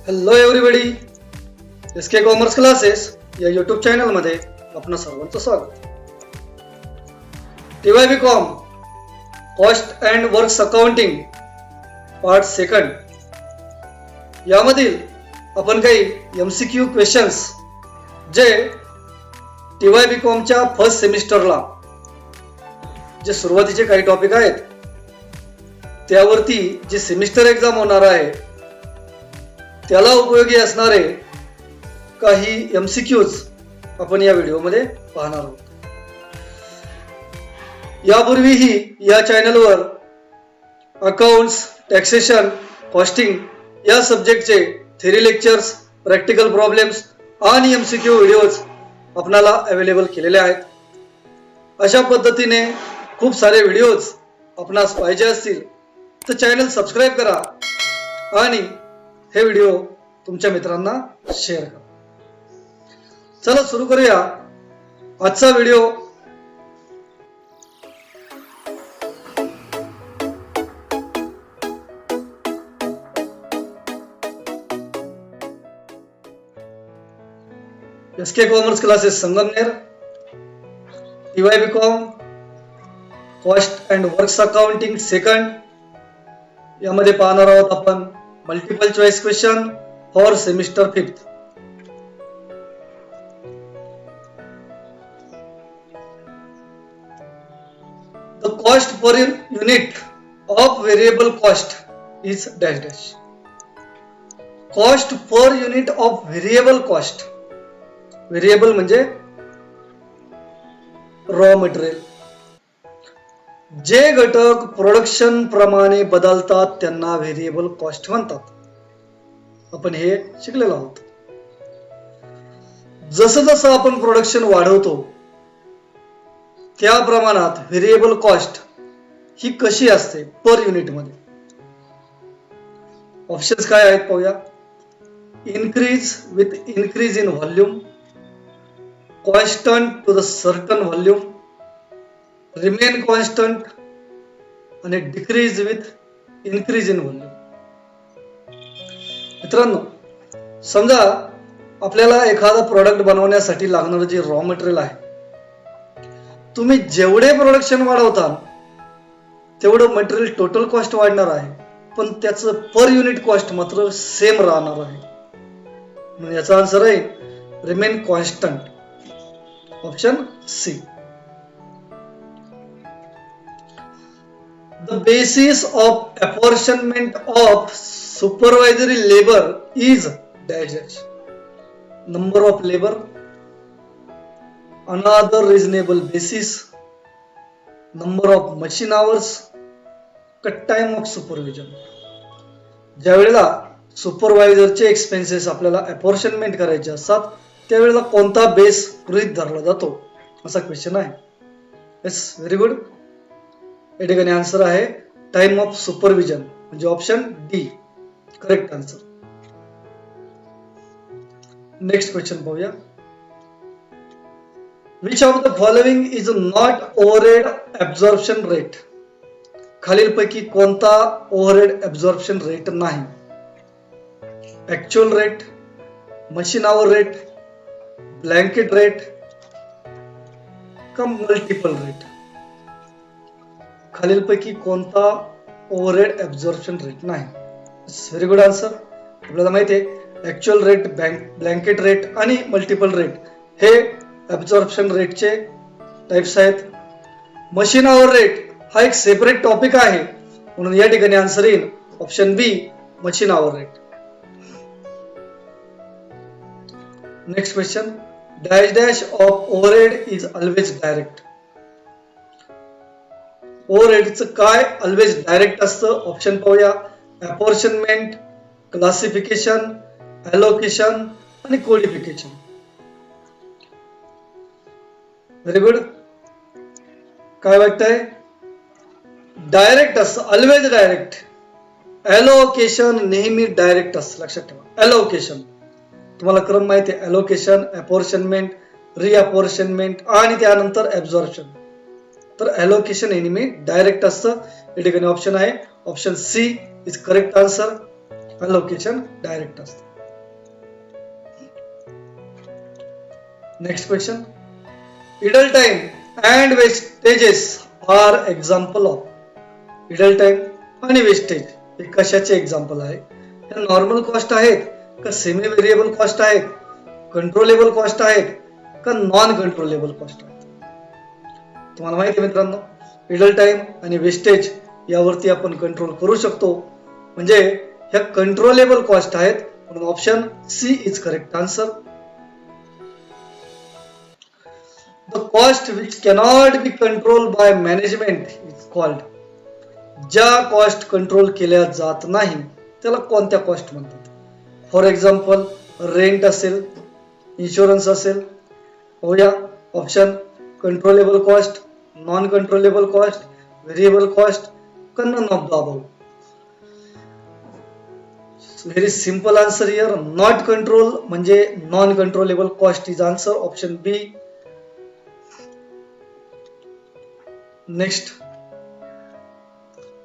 Hello everybody, SK commerce classes या YouTube चॅनलमध्ये आपणा सर्वांचं स्वागत. TY BCom cost and works accounting part second यामधील आपण काही MCQ क्वेश्चन्स जे टीवाय बीकॉमच्या फर्स्ट सेमिस्टरला जे सुरुवातीचे काही टॉपिक आहेत त्यावरती जी सेमिस्टर एक्झाम होणार आहे त्याला उपयोगी असणारे काही MCQs आपण या व्हिडिओमध्ये पाहणार आहोत. यापूर्वीही या चॅनलवर अकाउंट्स, टॅक्सेशन, कॉस्टिंग या सब्जेक्टचे थेरी लेक्चर्स, प्रॅक्टिकल प्रॉब्लेम्स आणि MCQ व्हिडिओज आपणाला अवेलेबल केलेले आहेत. अशा पद्धतीने खूप सारे व्हिडिओज आपणास पाहिजे असतील तर चॅनल सबस्क्राईब करा आणि हे व्हिडिओ तुमच्या मित्रांना शेअर करा. चला सुरू करूया आजचा video. SK commerce classes Sangamner, TY BCom cost and works accounting second यामध्ये पाहणार आहोत आपण multiple choice question for semester 5th. The cost per unit of variable cost is dash dash. Cost per unit of variable cost. Variable म्हणजे raw material. जे घटक production प्रमाणे बदलतात त्यांना व्हेरिएबल कॉस्ट म्हणतात. आपण हे शिकलेलो आहोत. जसं जसं आपण प्रोडक्शन वाढवतो त्या प्रमाणात व्हेरिएबल कॉस्ट ही कशी असते पर युनिट मध्ये. ऑप्शन्स काय आहेत पाहूया. Increase with increase in volume, constant to the certain volume, remain constant आणि decrease with increase in volume. मित्रांनो, समजा आपल्याला एखादा प्रोडक्ट बनवण्यासाठी लागणारं जे रॉ मटेरियल आहे, तुम्ही जेवढे प्रोडक्शन वाढवता तेवढं मटेरियल टोटल कॉस्ट वाढणार आहे, पण त्याचं पर युनिट कॉस्ट मात्र सेम राहणार आहे. म्हणून याचा आन्सर आहे remain constant, option C. The basis of apportionment of supervisory labor is dash dash. Number of labor, another reasonable basis, number of machine hours, cut time of supervision. ज्या वेळेला सुपरवायझरचे expenses आपल्याला apportionment करायचे असतात त्यावेळेला कोणता base गृहीत धरला जातो असा क्वेश्चन आहे. Yes, very good. या ठिकाणी आन्सर आहे टाइम ऑफ सुपरविजन म्हणजे option D correct answer. Next question पाहूया. Which of the following is not overhead absorption rate. खालीलपैकी कोणता ओव्हरहेड ऍब्झॉर्प्शन रेट नाही. Actual rate, machine hour rate, blanket rate का multiple rate. खालीलपैकी कोणता overhead absorption rate नाही. Very good answer. आपल्याला माहिती आहे ऍक्च्युअल रेट, ब्लँकेट रेट आणि मल्टिपल रेट हे ऍब्झॉर्प्शन रेटचे टाइप्स आहेत. मशीन आवर रेट हा एक सेपरेट टॉपिक आहे म्हणून या ठिकाणी आन्सर येईल option B machine hour rate. Next question. Dash dash of overhead is always direct. ओव्हरहेडचं काय ऑलवेज डायरेक्ट असतं. ऑप्शन पाहूया. अपॉर्शनमेंट, क्लासिफिकेशन, ॲलोकेशन आणि कोडिफिकेशन. Very good. काय वाटतंय. डायरेक्ट असतं, ऑलवेज डायरेक्ट. ॲलोकेशन नेहमी डायरेक्ट असतं, लक्षात ठेवा. ॲलोकेशन तुम्हाला क्रम माहिती आहे. ॲलोकेशन, अपॉर्शनमेंट, रिअपॉर्शनमेंट आणि त्यानंतर ऍब्झॉर्प्शन. तर ॲलोकेशन हे नेहमी डायरेक्ट असतं. या ठिकाणी ऑप्शन आहे option C is correct answer. Allocation direct असतं. Next question, idle time and wastages are example of. idle time आणि वेस्टेज हे कशाचे एक्झाम्पल आहे? हे नॉर्मल कॉस्ट आहेत का सेमी व्हेरिएबल कॉस्ट आहेत, कंट्रोलेबल कॉस्ट आहेत का नॉन कंट्रोलेबल कॉस्ट आहेत? तुम्हाला माहिती आहे मित्रांनो, idle टाइम आणि वेस्टेज यावरती आपण कंट्रोल करू शकतो, म्हणजे ह्या कंट्रोलेबल कॉस्ट आहेत, म्हणून option C is correct answer. The cost which cannot be controlled by management is called. ज्या कॉस्ट कंट्रोल केल्या जात नाही त्याला कोणत्या कॉस्ट म्हणतात? फॉर एक्झाम्पल रेंट असेल, इन्शुरन्स असेल. पाहूया option, controllable cost, non controllable cost, variable cost, none of the above. Very simple answer here, not control म्हणजे non controllable cost is answer, option B. Next,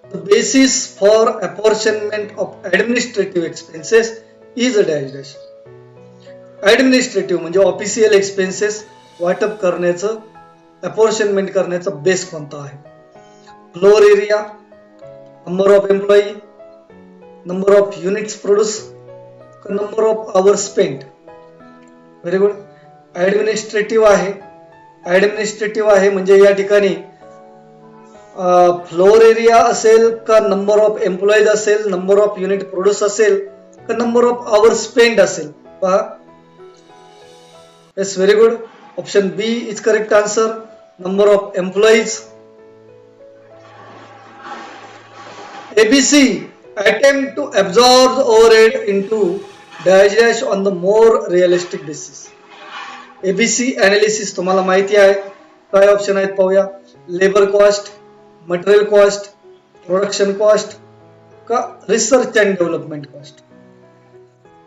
the basis for apportionment of administrative expenses is a dash dash. Administrative म्हणजे official expenses वाटप करण्याचं, apportionment करण्याचा base कोणता आहे? Floor area, number of employee, number of units produce, number of hours spent. Very good. Administrative आहे. Administrative आहे म्हणजे या ठिकाणी फ्लोर एरिया असेल का नंबर ऑफ एम्प्लॉईज असेल, नंबर ऑफ युनिट प्रोड्यूस असेल का नंबर ऑफ आवर स्पेंड असेल? पहा, yes, very good, option B is correct answer, number of employees. ABC attempt to absorb overhead into dash dash on the more realistic basis. ABC analysis तुम्हाला माहिती आहे, काय option आहेत पाहूया. Labour cost, material cost, production cost का research and development cost?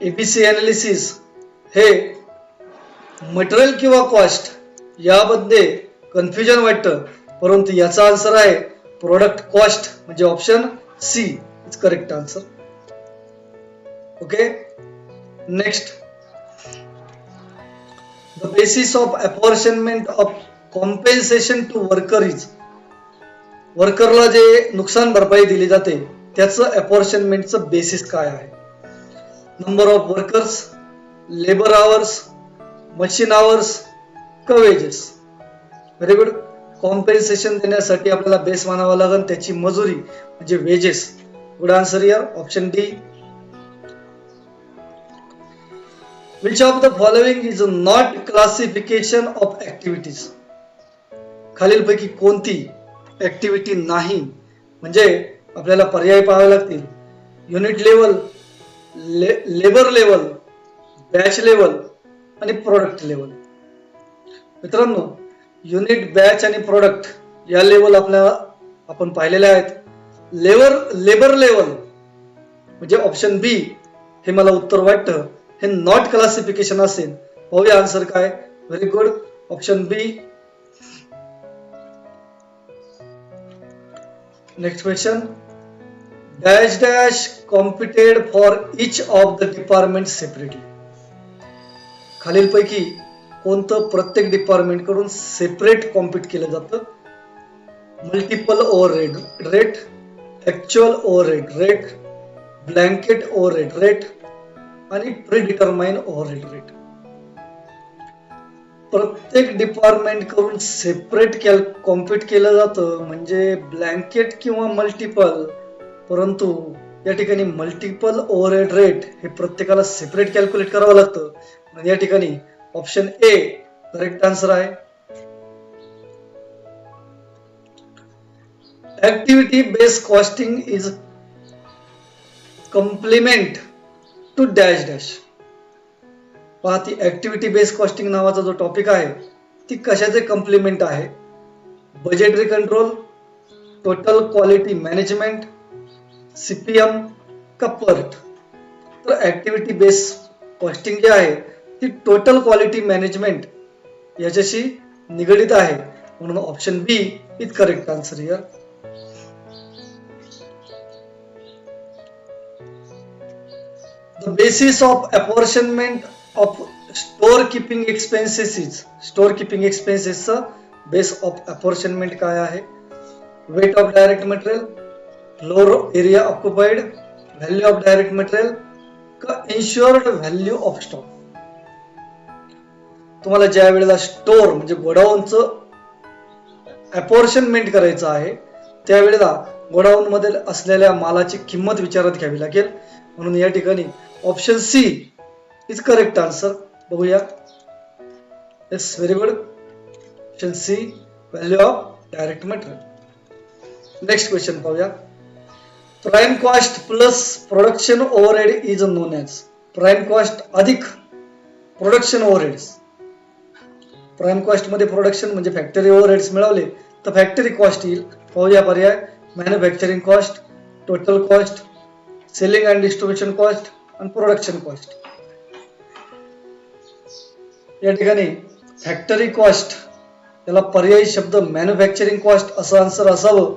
ABC analysis हे material किंवा cost यामध्ये कन्फ्युजन वाटतं, परंतु याचा आन्सर आहे प्रोडक्ट कॉस्ट, म्हणजे option C is correct answer. Okay, next, the basis of apportionment of compensation to worker is. वर्करला जे नुकसान भरपाई दिली जाते त्याचं अपॉर्शनमेंटचं बेसिस काय आहे? Number of workers, labour hours, machine hours का वेजेस? Very good. कॉम्पेन्सेशन देण्यासाठी आपल्याला बेस मानावा लागेल त्याची मजुरी म्हणजे wedges. Good answer here, option D. Which of the following is not classification of activities? खालीलपैकी कोणती ऍक्टिव्हिटी नाही, म्हणजे आपल्याला पर्याय पाहावे लागतील. Unit level, labour level, batch level आणि प्रोडक्ट लेवल. मित्रांनो, युनिट, बॅच आणि प्रोडक्ट या लेवल आपण पाहिलेले आहेत. लेबर लेवल म्हणजे ऑप्शन बी हे मला उत्तर वाटतं, हे नॉट क्लासिफिकेशन असेल. पाहूया आन्सर काय. Very good, option B. Next question, dash dash computed for each of the department separately. खालीलपैकी कोणतं प्रत्येक डिपार्टमेंट कडून सेपरेट कॉम्पिट केलं जातं? Multiple overhead rate, actual overhead rate, blanket overhead rate आणि प्रीडिटरमाइन ओव्हरहेड रेट. प्रत्येक department कडून separate compute केलं जातं म्हणजे ब्लँकेट किंवा मल्टिपल, परंतु या ठिकाणी मल्टिपल ओव्हरहेड रेट हे प्रत्येकाला सेपरेट कॅल्क्युलेट करावं लागतं. म्हणजे या ठिकाणी ऑप्शन ए करेक्ट आन्सर आहे. Activity based costing is complement to dash dash. पहा, ती ऍक्टिव्हिटी बेस्ड कॉस्टिंग नावाचा जो टॉपिक आहे ती कशाचे कॉम्प्लिमेंट आहे? Budgetary control, total quality management, CPM का पर्ट? तर ऍक्टिव्हिटी बेस्ड कॉस्टिंग जी आहे ती टोटल क्वालिटी मॅनेजमेंट याच्याशी निगडित आहे, म्हणून option B is correct answer here. The basis of apportionment of store keeping एक्सपेन्सेसचा बेस ऑफ अपॉर्चनमेंट काय आहे? Weight of direct material, floor area occupied, value of direct material का इन्शुअर्ड व्हॅल्यू ऑफ स्टॉक? तुम्हाला ज्या वेळेला store म्हणजे गोडाऊनचं अपॉर्चनमेंट करायचं आहे त्यावेळेला गोडाऊन मध्ये असलेल्या मालाची किंमत विचारात घ्यावी लागेल. म्हणून या ठिकाणी option C is correct answer. बघूया. Yes, very good. Option C value of direct material. Next question पाहूया. Prime cost plus production overhead is known as. Prime cost अधिक प्रोडक्शन ओव्हरहेड्स. प्राइम कॉस्ट मध्ये प्रोडक्शन म्हणजे factory overheads मिळवले तर factory cost येईल. पाहूया पर्याय. Manufacturing cost, total cost, selling and distribution cost आणि प्रोडक्शन कॉस्ट. या ठिकाणी फॅक्टरी कॉस्ट याला पर्यायी शब्द मॅन्युफॅक्चरिंग कॉस्ट असं आन्सर असावं.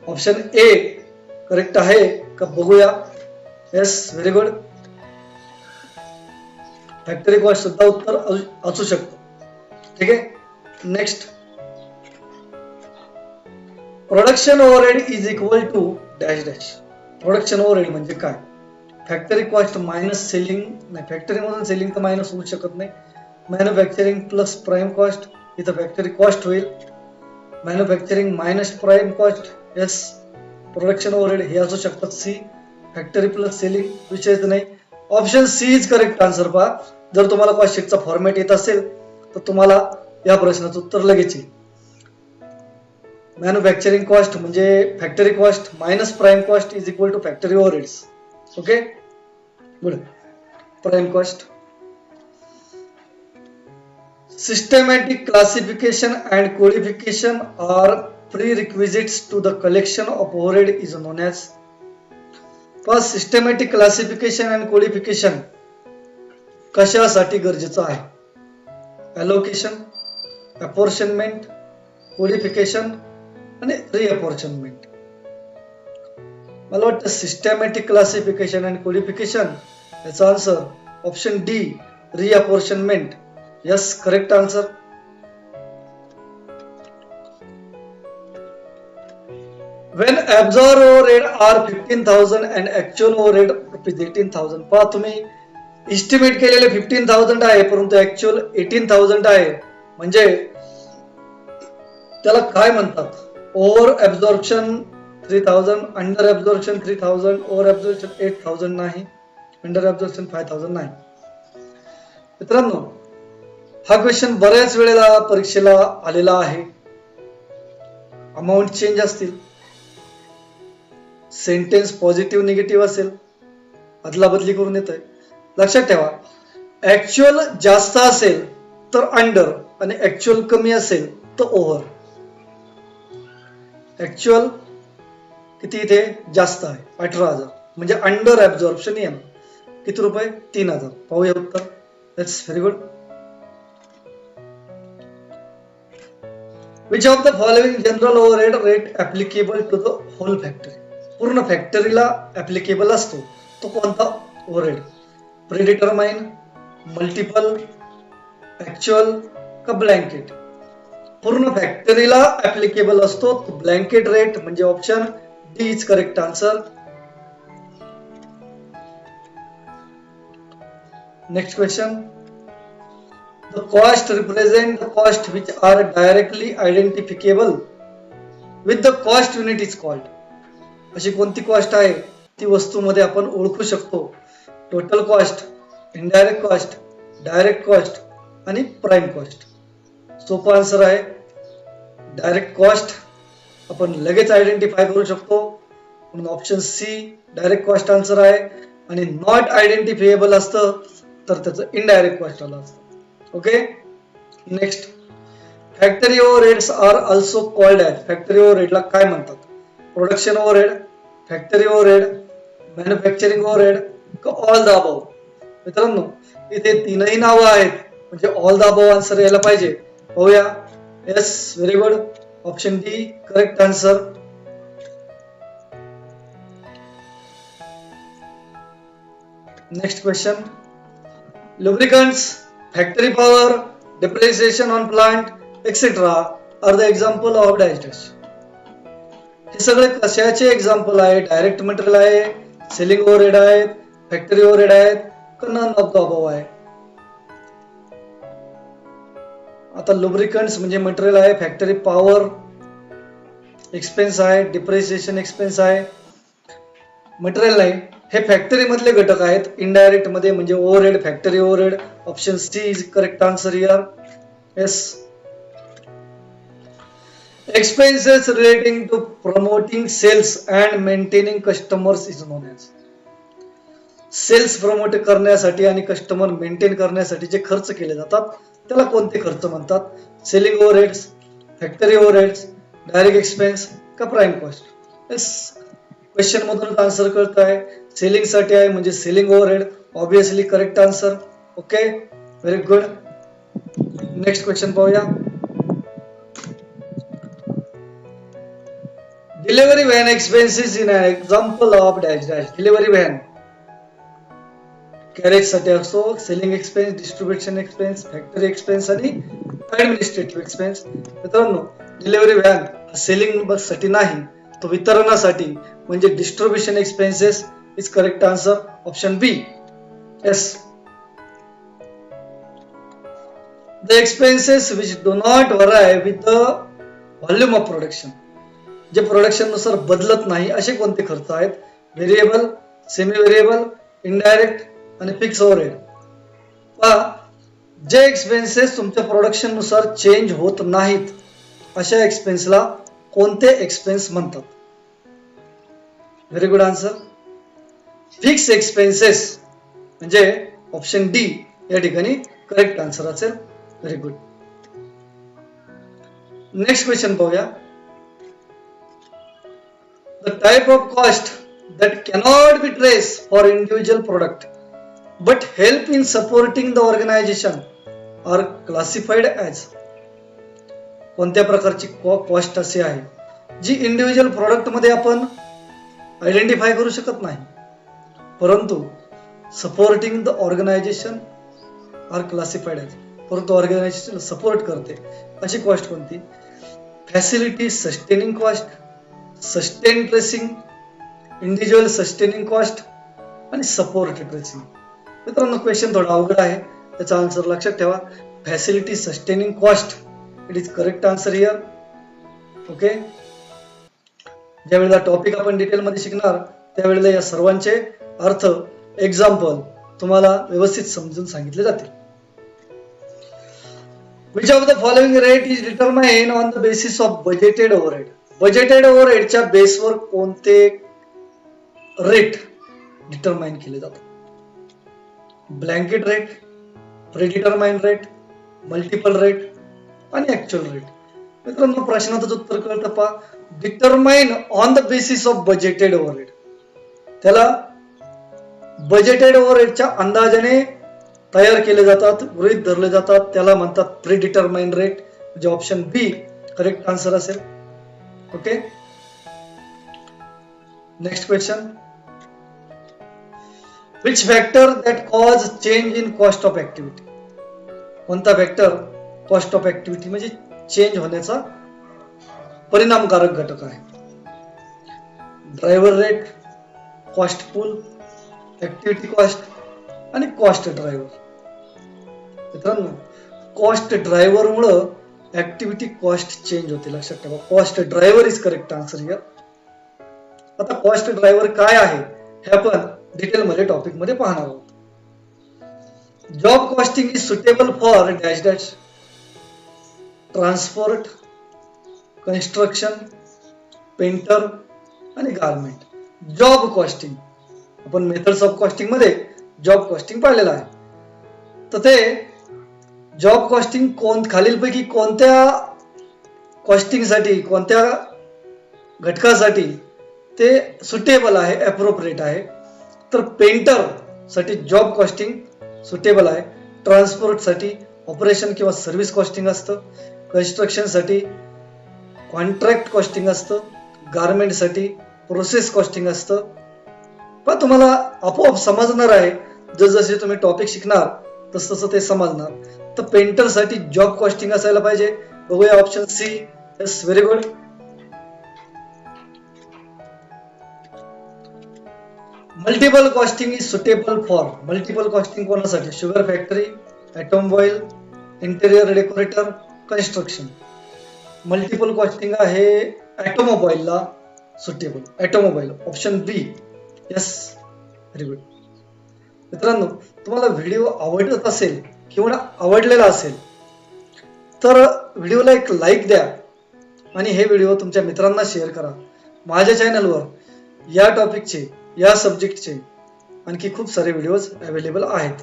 ऑप्शन ए करेक्ट आहे का बघूया. Yes, very good. Factory cost सुद्धा उत्तर असू शकतं. ठीक आहे. Next. Production overhead is equal to dash dash. Production overhead म्हणजे काय? Factory cost minus selling. नाही, फॅक्टरी मधून सेलिंग तर मायनस होऊ शकत नाही. मॅन्युफॅक्चरिंग प्लस प्राइम कॉस्ट, इथं फॅक्टरी कॉस्ट होईल. Manufacturing minus prime cost. Yes, production overhead हे असू शकतात. सी फॅक्टरी प्लस सेलिंग विषयच नाही. Option C is correct answer. पहा, जर तुम्हाला कॉस्ट शीटचा फॉर्मॅट येत असेल तर तुम्हाला या प्रश्नाचं उत्तर लगेच येईल. मॅन्युफॅक्चरिंग कॉस्ट म्हणजे factory cost minus prime cost is equal to factory overheads. Okay, good. Prime cost. Systematic classification and codification are prerequisites to the collection of overhead is known as. First, systematic classification and codification कशासाठी गरजेचं आहे? Allocation, apportionment, codification आणि reapportionment. मला वाटतं systematic classification and codification याचा answer option D reapportionment. Yes, correct answer. When absorbed overhead are 15,000 and actual overhead rupees 18,000. पहा, तुम्ही estimate केलेले 15,000 आहे परंतु ऍक्च्युअल 18,000 आहे. म्हणजे त्याला काय म्हणतात? Over absorption 3,000, under absorption 3,000, over absorption 8,000 नाही, अंडर ऍब्झॉर्प्शन 5,000 नाही. मित्रांनो, हा क्वेश्चन बऱ्याच वेळेला परीक्षेला आलेला आहे. अमाऊंट चेंज असतील, सेंटेन्स पॉझिटिव्ह निगेटिव्ह असेल, अदला बदली करून येत आहे. लक्षात ठेवा, ऍक्च्युअल जास्त असेल तर अंडर आणि ऍक्च्युअल कमी असेल तर ओव्हर. ऍक्च्युअल किती इथे जास्त आहे 18,000 म्हणजे अंडर ऍब्झॉर्प्शन येणार. किती रुपये? 3,000. पाहूया उत्तर. That's very good. Which of the following general overhead rate applicable to the whole factory. पूर्ण फॅक्टरीला ऍप्लिकेबल असतो तो कोणता ओव्हरहेड? प्रीडिटरमाइन, मल्टिपल, ऍक्च्युअल का ब्लँकेट? पूर्ण फॅक्टरीला ऍप्लिकेबल असतो तो ब्लँकेट रेट म्हणजे option D is correct answer. Next question. The cost represent the cost which are directly identifiable with the cost unit is called. अशी कोणती कॉस्ट आहे ती वस्तूमध्ये आपण ओळखू शकतो? Total cost, indirect cost, direct cost आणि प्राइम कॉस्ट. सोपा आन्सर आहे डायरेक्ट कॉस्ट. आपण लगेच आयडेंटिफाय करू शकतो म्हणून option C direct cost answer आहे. आणि नॉट आयडेंटिफायबल असतं तर त्याचं इनडायरेक्ट कॉस्ट आलं असतं. Okay, next. Factory overheads are also called as. Factory ओव्हरहेडला काय म्हणतात? Production overhead, factory overhead, manufacturing overhead का ऑल द अबव? मित्रांनो, इथे तीनही नावं आहेत म्हणजे ऑल द अबव आन्सर यायला पाहिजे. पाहूया. Yes, very good. Option D correct answer. Next question. Lubricants factory power, depreciation on plant, etc. are the example of dash dash. हे सगळे कशाचे एक्झाम्पल आहे? डायरेक्ट मटेरियल आहे, सेलिंग ओव्हरहेड आहेत, factory overhead आहेत, नन ऑफ द अबव आहे. आता lubricants म्हणजे मटेरियल आहे, फॅक्टरी पॉवर एक्सपेन्स आहे, डिप्रिसिएशन एक्सपेन्स आहे. मटेरियल नाही, हे फॅक्टरी मधले घटक आहेत. इनडायरेक्ट मध्ये म्हणजे overhead, factory overhead. Option C is correct answer here. Yes. Expenses relating to promoting sales and maintaining customers is known as. Sales promote करण्यासाठी आणि कस्टमर मेंटेन करण्यासाठी जे खर्च केले जातात त्याला कोणते खर्च म्हणतात? Selling overheads, factory overheads, direct expense का प्राइम कॉस्ट? येस, क्वेश्चन मधून आन्सर कळत आहे. सेलिंग साठी आहे म्हणजे selling overhead. Obviously correct answer. Okay, very good. Next question पाहूया. Delivery van expenses in an example of dash dash. Delivery van carriage साठी असतो selling expense, distribution expense, factory expense आणि ऍडमिनिस्ट्रेटिव्ह एक्सपेन्स. मित्रांनो, delivery van selling साठी नाही, तो वितरणासाठी म्हणजे distribution expenses is correct answer. Option B. Yes. The expenses which do not vary with the volume of production. जे प्रोडक्शन नुसार बदलत नाही असे कोणते खर्च आहेत? व्हेरिएबल, सेमी व्हेरिएबल, इनडायरेक्ट आणि फिक्स ओव्हरहेड. जे एक्सपेन्सेस तुमच्या प्रोडक्शन नुसार चेंज होत नाहीत अशा एक्सपेन्सला कोणते एक्सपेन्स म्हणतात? Very good answer. Fix expenses म्हणजे ऑप्शन डी या ठिकाणी करेक्ट आन्सर असेल. Very good. नेक्स्ट क्वेश्चन पाहूया. The type of cost that cannot be traced for individual product but help in supporting the organization are classified as. कोणत्या प्रकारची cost अशी आहे जी individual product मध्ये आपण आयडेंटिफाय करू शकत नाही परंतु supporting the organization are classified as. परंतु ऑर्गनायझेशन सपोर्ट करते अशी कॉस्ट कोणती? Facility sustaining cost, sustain tracing, individual sustaining cost आणि सपोर्ट ट्रेसिंग. मित्रांनो, क्वेश्चन थोडा अवघड आहे, त्याचा आन्सर लक्षात ठेवा. Facility sustaining cost it is correct answer here. Okay, ज्यावेळेला टॉपिक आपण डिटेल मध्ये शिकणार त्यावेळेला या सर्वांचे अर्थ, एक्झाम्पल तुम्हाला व्यवस्थित समजून सांगितले जातील. Which of the following rate is determined on the basis of budgeted overhead? Budgeted ओव्हरहेडच्या बेसवर कोणते रेट डिटरमाइन केले जातात? Blanket rate, predetermine rate, multiple rate आणि ऍक्च्युअल रेट. मित्रांनो, प्रश्नाचं उत्तर कळतं पहा. Determine on the basis of budgeted overhead, त्याला बजेटेड ओव्हरहेडच्या अंदाजाने तयार केले जातात, गृहीत धरले जातात, त्याला म्हणतात प्रीडिटरमाइन रेट. म्हणजे ऑप्शन बी करेक्ट आन्सर असेल. Okay, next question. Which factor that cause change in cost of activity. कोणता फॅक्टर कॉस्ट ऑफ ऍक्टिव्हिटी म्हणजे चेंज होण्याचा परिणामकारक घटक आहे? ड्रायव्हर रेट, कॉस्ट पूल, ऍक्टिव्हिटी कॉस्ट आणि कॉस्ट ड्रायव्हर. मित्रांनो, कॉस्ट ड्रायव्हर मुळे ऍक्टिव्हिटी कॉस्ट चेंज होते, लक्षात ठेवा. Cost driver is correct answer here. आता कॉस्ट ड्रायव्हर काय आहे हे आपण डिटेल मध्ये टॉपिक मध्ये पाहणार आहोत. Job costing is suitable for dash dash. Transport, construction, painter आणि गारमेंट. जॉब कॉस्टिंग आपण मेथड्स ऑफ कॉस्टिंग मध्ये जॉब कॉस्टिंग पाहिलेलं आहे. तर ते जॉब कॉस्टिंग खालीलपैकी कोणत्या कॉस्टिंग साठी, कोणत्या घटकासाठी ते सुटेबल आहे, अप्रोप्रिएट आहे? तर पेंटर साठी जॉब कॉस्टिंग सुटेबल आहे. ट्रान्सपोर्ट साठी ऑपरेशन किंवा सर्व्हिस कॉस्टिंग असतं. कन्स्ट्रक्शन साठी कॉन्ट्रॅक्ट कॉस्टिंग असतं. गारमेंट साठी प्रोसेस कॉस्टिंग असतं. पण तुम्हाला आपोआप समजणार आहे जसजसे तुम्ही टॉपिक शिकणार तसं तसं ते समजणार. तर पेंटर साठी जॉब कॉस्टिंग असायला पाहिजे. बघूया option C. Yes, very good. Multiple costing is suitable for. Multiple costing कोणासाठी? Sugar factory, automobile, interior decorator, construction. Multiple costing आहे ऑटोमोबाईलला suitable. Automobile, option B. Yes, very good. मित्रांनो, तुम्हाला व्हिडिओ आवडत असेल किंवा आवडलेला असेल तर व्हिडिओला एक लाईक द्या आणि हे व्हिडिओ तुमच्या मित्रांना शेअर करा. माझ्या चॅनलवर या टॉपिकचे, या सब्जेक्टचे आणखी खूप सारे व्हिडिओज अवेलेबल आहेत.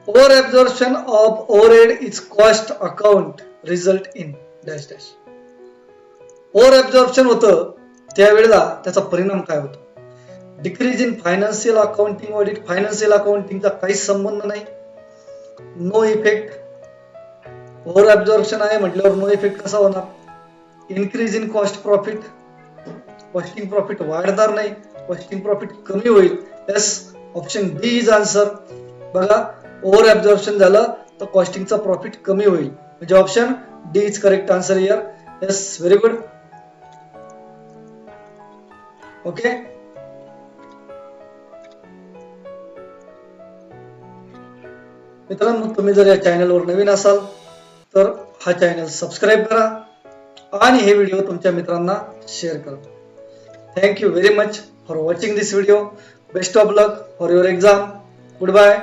Over absorption of overhead is cost account result in dash dash. Over absorption होतं त्यावेळेला त्याचा परिणाम काय होतो? Decrease in financial accounting audit. Financial अकाउंटिंगचा काहीच संबंध नाही. No effect. ओव्हर ॲब्झॉर्प्शन आहे म्हटल्यावर नो इफेक्ट कसा होणार? Increase in cost profit. Costing profit वाढणार नाही, कॉस्टिंग प्रॉफिट कमी होईल. Yes, option B is answer. बघा, ओव्हर ॲब्झॉर्प्शन झालं तर कॉस्टिंगचा प्रॉफिट कमी होईल, म्हणजे option D is correct answer here. Yes, very good. Okay, मित्रांनो, तुम्ही जर या चॅनलवर नवीन असाल तर हा चॅनल सबस्क्राईब करा आणि हे व्हिडिओ तुमच्या मित्रांना शेअर करा. Thank you very much for watching this video. Best of luck for your exam. Good bye.